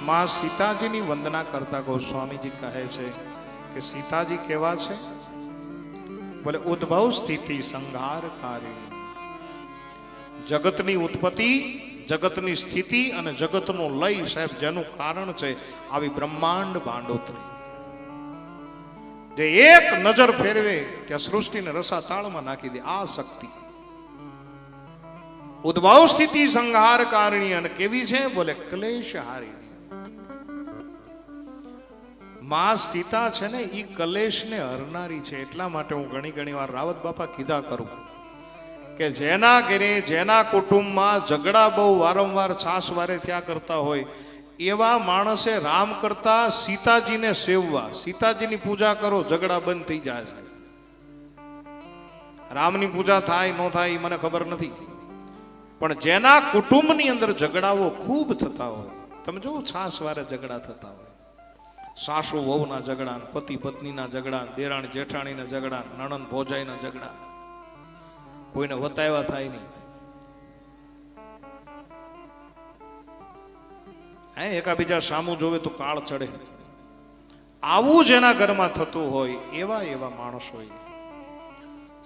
માં સીતાજીની વંદના કરતા ગોસ્વામીજી કહે છે કે સીતાજી કેવા છે? બોલે ઉદ્ભવ સ્થિતિ સંહારકારી, જગતની ઉત્પત્તિ, જગતની સ્થિતિ અને જગતનો લય સાહેબ જેનું કારણ છે આવી બ્રહ્માંડ બાંડોતરી, જે એક નજર ફેરવે ત્યાં સૃષ્ટિને રસાતાળમાં નાખી દે. આ શક્તિ ઉદ્ભવ સ્થિતિ સંહારકારિણી. અને કેવી છે? બોલે ક્લેશહારિણી. માં સીતા છે ને ઈ કલેશને હરનારી છે. એટલા માટે હું ઘણી વાર રાવત બાપા કીધા કરું કે જેના ઘરે જેના કુટુંબમાં ઝઘડા બહુ વારંવાર છાસવારે થયા કરતા હોય એવા માણસે રામ કરતા સીતાજીને સેવવા, સીતાજીની પૂજા કરો, ઝઘડા બંધ થઈ જાય છે. રામની પૂજા થાય ન થાય એ મને ખબર નથી, પણ જેના કુટુંબની અંદર ઝઘડાઓ ખૂબ થતા હોય, તમે જો છાસવારે ઝઘડા થતા હોય, સાસુ વહુના ઝઘડા, પતિ પત્નીના ઝઘડા, દેરાણી જેઠાણીના ઝઘડા, નણંદ ભોજાઈના ઝઘડા, કોઈને વતાવ્યા થાય નહીં. એકાબીજા સામું જોવે તો કાળ ચડે. આવું જેના ઘરમાં થતું હોય એવા માણસ હોય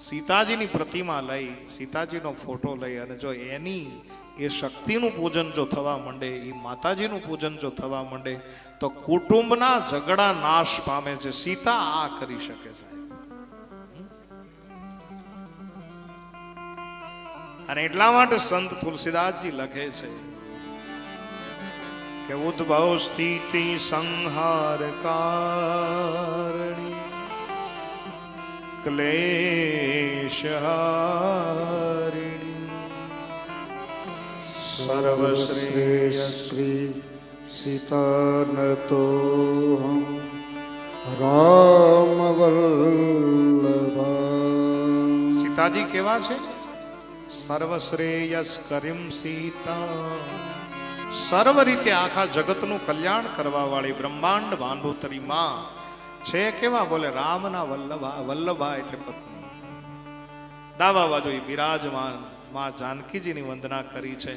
સીતાજીની પ્રતિમા લઈ, સીતાજીનો ફોટો લઈ અને જો એની એ શક્તિનું પૂજન જો થવા માંડે, એ માતાજીનું પૂજન જો થવા માંડે તો કુટુંબના ઝઘડા નાશ પામે છે. સીતા આ કરી શકે સાહેબ. અને એટલા માટે સંત તુલસીદાસજી લખે છે કે ઉદ્ભવ સ્થિતિ સંહાર કારણી ક્લેશહારિણી સર્વશ્રેયસ્ત્રી સીતાનતો રામ વલ્લભા. સીતાજી કેવા છે? સર્વશ્રેયસ કરીમ સીતા, સર્વ રીતે આખા જગતનું કલ્યાણ કરવા વાળી બ્રહ્માંડ બાંડોતરી માં છે. કેવા? બોલે રામના વલ્લભા. વલ્લભા એટલે પત્ની. દાવા બાજુ બિરાજમાન માં જાનકીજીની વંદના કરી છે.